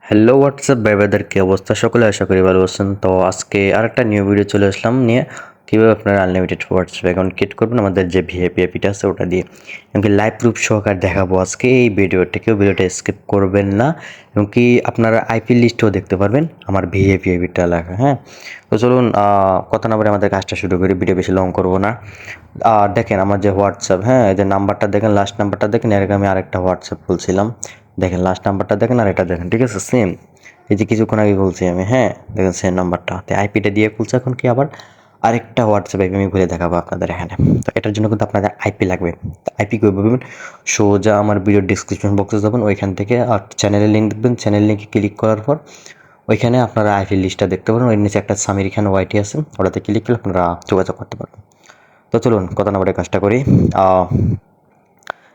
Hello WhatsApp ভাই brother, কী অবস্থা? সকলে আশা করি ভালো আছেন। তো আজকে আরেকটা নিউ ভিডিও চলে আসলাম নিয়ে কীভাবে আপনারা আনলিমিটেড হোয়াটসঅ্যাপ অ্যাকাউন্ট ক্রিয়েট করবেন আমাদের যে ভিআইপি অ্যাপটা আছে ওটা দিয়ে। এমনকি লাইভ প্রুফ সহকারে দেখাবো আজকে এই ভিডিওটা, কেউ ভিডিওটা স্কিপ করবেন না। এমনকি আপনারা আইপি লিস্টও দেখতে পারবেন আমার ভিআইপি অ্যাপটা লেখা। হ্যাঁ, তো চলুন কথা না বলে আমাদের কাজটা শুরু করি, ভিডিও বেশি লং করবো না। আর দেখেন আমার যে হোয়াটসঅ্যাপ, হ্যাঁ, এই যে নাম্বারটা দেখেন, লাস্ট নাম্বারটা দেখেন, এর আগে আমি আরেকটা হোয়াটসঅ্যাপ খুলছিলাম। দেখেন লাস্ট নাম্বারটা দেখেন আর এটা দেখেন, ঠিক আছে, সেম। এই যে কিছুক্ষণ আগে খুলছি আমি, হ্যাঁ, দেখেন সেম নাম্বারটা, তো আইপিটা দিয়ে খুলছে। এখন কি আবার আরেকটা হোয়াটসঅ্যাপ আইপি আমি খুলে দেখাবো আপনাদের এখানে। তো এটার জন্য কিন্তু আপনাদের আইপি লাগবে। তো আইপি কী বলবেন, সোজা আমার ভিডিও ডিসক্রিপশন বক্সে যাবেন, ওইখান থেকে আর চ্যানেলের লিঙ্ক দেখবেন, চ্যানেল লিঙ্কে ক্লিক করার পর ওইখানে আপনারা আইপি লিস্টটা দেখতে পারেন। ওই নিচে একটা সামির খান ওয়াইটি আছে, ওটাতে ক্লিক করলে আপনারা যোগাযোগ করতে পারবেন। তো চলুন কথা না বলে কাজটা করি।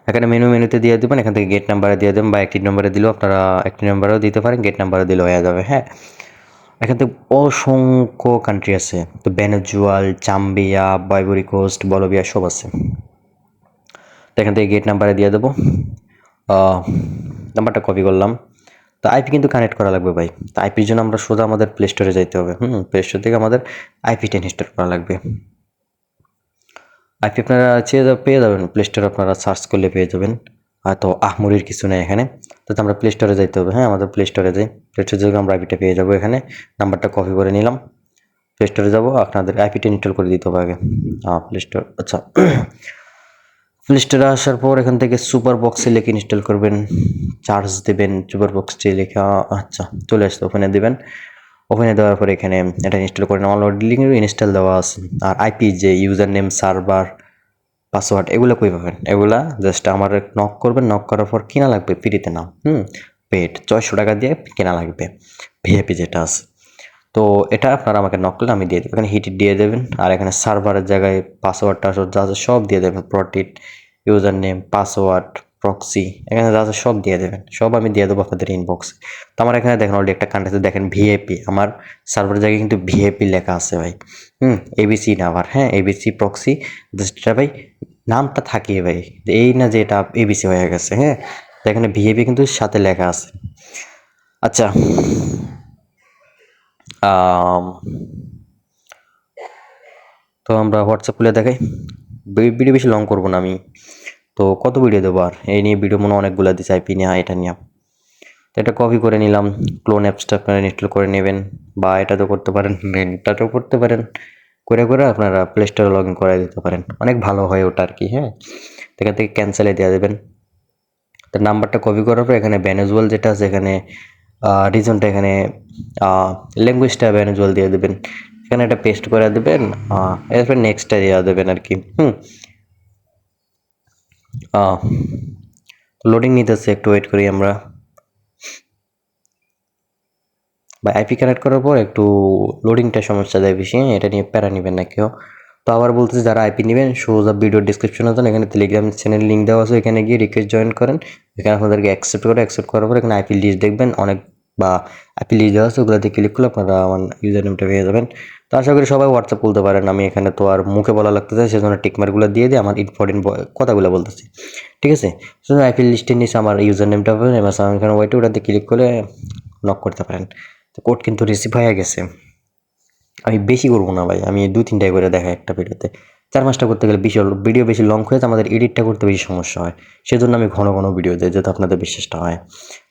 এখানে মেনুতে দিয়ে দেবেন, এখান থেকে গেট নাম্বারে দিয়ে দেবেন, বা একটি নম্বরে দিলেও আপনারা একটি নম্বরেও দিতে পারেন, গেট নাম্বারে দিলেও হয়ে যাবে। হ্যাঁ, এখান থেকে অসংখ্য কান্ট্রি আছে, তো Venezuela, Zambia, Ivory Coast, Bolivia সব আছে। তো এখান থেকে গেট নাম্বারে দিয়ে দেবো, নাম্বারটা কপি করলাম। তো আইপি কিন্তু কানেক্ট করা লাগবে ভাই। তো আইপির জন্য আমরা সোজা আমাদের প্লে স্টোরে যাইতে হবে। প্লে স্টোর থেকে আমাদের আইপিটা ইনস্টল করা লাগবে। আইপি আপনারা পেয়ে যাবেন প্লে স্টোরে, আপনারা সার্চ করলে পেয়ে যাবেন। হয়তো আহমুরির কিছু নেই এখানে। তো আমরা প্লে স্টোরে যাইতে হবে। হ্যাঁ, আমাদের প্লে স্টোরে যাই, প্লে স্টোরে থেকে আমরা আইপিটা পেয়ে যাবো। এখানে নাম্বারটা কপি করে নিলাম, প্লে স্টোরে যাবো, আপনাদের আইপিটা ইনস্টল করে দিতে হবে আগে। প্লে স্টোর, আচ্ছা, প্লে স্টোরে আসার পর এখান থেকে সুপার বক্সে লিখে ইনস্টল করবেন, চার্জ দেবেন, সুপার বক্সটি লেখা, আচ্ছা চলে আসছে, ওখানে দেবেন। ওখানে দেওয়ার পরে এখানে এটা ইনস্টল করে অলরেডি ইনস্টল দেওয়া আছে। আর আইপি যে ইউজার নেম, সার্ভার, পাসওয়ার্ড, এগুলো কই পাবেন? এগুলা জাস্ট আমার নক করবেন, নক করার পর কিনা লাগবে ফ্রিতে না, পেড 600 টাকা দিয়ে কেনা লাগবে ভিআইপি যেটা আছে। তো এটা আপনারা আমাকে নক করলে আমি দিয়ে দেবো। এখানে হিট দিয়ে দেবেন, আর এখানে সার্ভারের জায়গায় পাসওয়ার্ড টাসওয়ার্ড যা আছে সব দিয়ে দেবেন, প্রটিট, ইউজার নেম, পাসওয়ার্ড, প্রক্সি, এখানে যা আছে সব দিয়ে দেবেন, সব আমি দিয়ে দেবো আপনাদের ইনবক্সে। তো আমার এখানে দেখেন অলরেডি একটা কান্ট্রিতে দেখেন ভিআইপি, আমার সার্ভারের জায়গায় কিন্তু ভিআইপি লেখা আছে ভাই। এবিসি না আবার, হ্যাঁ, এবিসি প্রক্সি, জাস্ট এটা ভাই নামটা থাকিয়ে ভাই, এই না যে এটা এবিসি হয়ে গেছে। হ্যাঁ, এখানে ভিআইপি কিন্তু সাথে লেখা আছে। আচ্ছা, তো আমরা হোয়াটসঅ্যাপ খুলে দেখাই, ভিডিও বেশি লং করবো না আমি। তো কত ভিডিও দেবো আর, এই নিয়ে ভিডিও মনে অনেকগুলো দিচ্ছে, আইপি নিয়ে, এটা নিয়ে। তো এটা কপি করে নিলাম, ক্লোন অ্যাপসটা আপনারা ইনস্টল করে নেবেন, বা এটাতেও করতে পারেন, এটাতেও করতে পারেন, করে করে আপনারা প্লে স্টোরে লগ ইন করে দিতে পারেন, অনেক ভালো হয় ওটা আর কি। হ্যাঁ, এখান থেকে ক্যান্সেলে দিয়ে দেবেন। তো নাম্বারটা কপি করার পর এখানে ভেনেজুয়েলা যেটা আছে, এখানে রিজনটা, এখানে ল্যাঙ্গুয়েজটা ভেনেজুয়েলা দিয়ে দেবেন, এখানে এটা পেস্ট করে দেবেন, এরপর নেক্সটটা দিয়ে দেবেন আর কি। লোডিং নিতেছে, একটু ওয়েট করি আমরা। বা আইপি কানেক্ট করার পর একটু লোডিংটা সমস্যা দেয় বেশি, এটা নিয়ে প্যারা নেবেন না কেউ। তো আবার বলতেছি, যারা আইপি নেবেন সোজা ভিডিও ডিসক্রিপশনে যান, এখানে টেলিগ্রাম চ্যানেল লিঙ্ক দেওয়া আছে, এখানে গিয়ে রিকোয়েস্ট জয়েন করেন। এখানে আপনাদেরকে অ্যাকসেপ্ট করার পর এখানে আইপি লিস্ট দেখবেন অনেক, বা আইপি লিস্ট দেওয়া আছে, ওগুলোতে ক্লিক করলে আপনারা আমার ইউজার নেমটা পেয়ে যাবেন। তো আশা করি সবাই হোয়াটসঅ্যাপ বলতে পারেন, আমি এখানে তো আর মুখে বলা লাগতেছে, সেজন্য টিকমার্কগুলো দিয়ে দিয়ে আমার ইম্পর্টেন্ট কথাগুলো বলতেছি, ঠিক আছে। সেজন্য আইপি লিস্টের নিচে আমার ইউজার নেমটা পাবেন, এবার এখানে ওয়াইটে ওটাতে ক্লিক করে নক করতে পারেন। তো কোড কিন্তু রিসিভ হয়ে গেছে। আমি বেশি করবো না ভাই, আমি 2-3টাই করে দেখাই একটা ভিডিওতে। 4-5টা করতে গেলে ভিডিও বেশি লং হয়ে যায়, আমাদের এডিটটা করতে বেশি সমস্যা হয়, সেজন্য আমি ঘন ঘন ভিডিও দিই, যাতে আপনাদের বিশ্বাসটা হয়।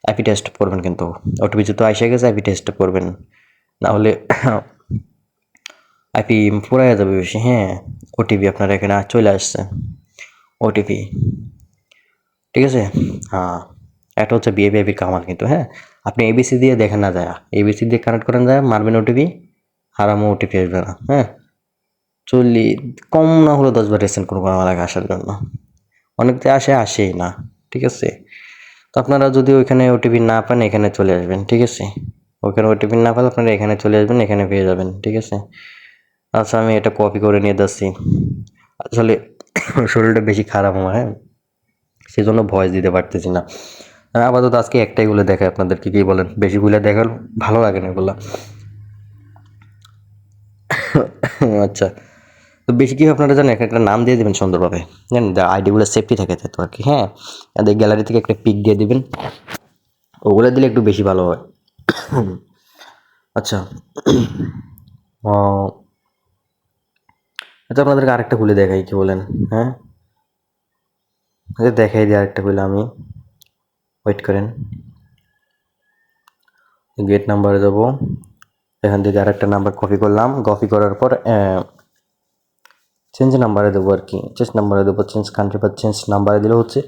আইপি টেস্ট করবেন কিন্তু, ওটিপি তো এসে গেছে, আইপি টেস্ট করবেন, না হলে আইপি ফুরাইয়া যাবে বেশি। হ্যাঁ, ওটিপি আপনার এখানে চলে আসছে, ওটিপি, ঠিক আছে। হ্যাঁ, এটা হচ্ছে বিএবিআইপির কামাল কিন্তু। হ্যাঁ, আপনি এবিসি দিয়ে দেখেন না যায়, এবিসি দিয়ে কানেক্ট করেন যায়, মারবেন ওটিপি, হারামো ওটিপি আসবে না। হ্যাঁ, কম না হলে 10 বার রেসেন্ট করবো আমার আগে আসার জন্য, অনেকতে আসেই না, ঠিক আছে। তো আপনারা যদি ওইখানে ওটিপি না পান, এখানে চলে আসবেন, ঠিক আছে। ওইখানে ওটিপি না পেলে আপনারা এখানে চলে আসবেন, এখানে পেয়ে যাবেন, ঠিক আছে। আচ্ছা, আমি এটা কপি করে নিয়ে যাচ্ছি। আসলে শরীরটা বেশি খারাপ আমার, হ্যাঁ, সেজন্য ভয়েস দিতে পারতেছি না। আপাতত আজকে একটাই গুলো দেখায় আপনাদেরকে, কি বলেন? বেশিগুলো দেখার ভালো লাগে না এগুলা। আচ্ছা, তো বেশি কি আপনারা জানেন, একটা নাম দিয়ে দেবেন সুন্দরভাবে, জানেন, আইডিগুলো সেফটি থাকে তো আর কি। হ্যাঁ, গ্যালারি থেকে একটা পিক দিয়ে দিবেন, ওগুলো দিলে একটু বেশি ভালো হয়। আচ্ছা আহ, আচ্ছা আপনাদেরকে আরেকটা খুলে দেখাই, কি বলেন? হ্যাঁ, আচ্ছা দেখাই দিই আরেকটা খুলে আমি, ওয়েট করেন। গেট নাম্বারে যাবো, এখান থেকে আরেকটা নাম্বার কপি করলাম, কপি করার পর চেঞ্জ নাম্বারে দেবো আর কি, চেঞ্জ নাম্বারে দেবো, চেঞ্জ কান্ট্রি বা চেঞ্জ নাম্বারে দিলে হচ্ছে।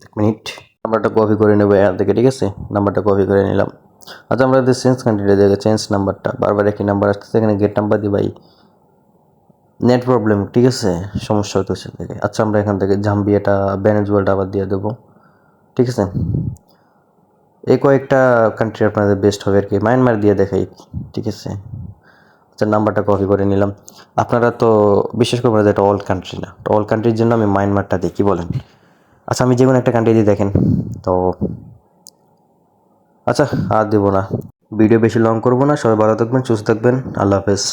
এক মিনিট, নাম্বারটা কপি করে নেবো এখান থেকে, ঠিক আছে? নাম্বারটা কপি করে নিলাম। আচ্ছা আমরা যদি চেঞ্জ কান্ট্রিটা দেখে চেঞ্জ নাম্বারটা, বারবার একই নাম্বার আসতেছে, এখানে গেট নাম্বার দিই ভাই, নেট প্রবলেম, ঠিক আছে, সমস্যা হতেছে থেকে। আচ্ছা আমরা এখান থেকে জাম্বিয়াটা ভেনেজুয়েলাটা আবার দিয়ে দেবো, ঠিক আছে? এই কয়েকটা কান্ট্রি আপনাদের বেস্ট হবে আর কি, মায়ানমার দিয়ে দেখাই, ঠিক আছে? আচ্ছা নাম্বারটা কপি করে নিলাম। আপনারা তো বিশ্বাস করবেন যে এটা অল কান্ট্রি না, তো অল কান্ট্রির জন্য আমি মায়ানমারটা দিই, কি বলেন? আচ্ছা আমি যে কোনো একটা কান্ট্রি দিয়ে দেখেন তো। আচ্ছা আর দেবো না, ভিডিও বেশি লং করবো না, সবাই ভালো থাকবেন, সুস্থ থাকবেন, আল্লাহ হাফেজ।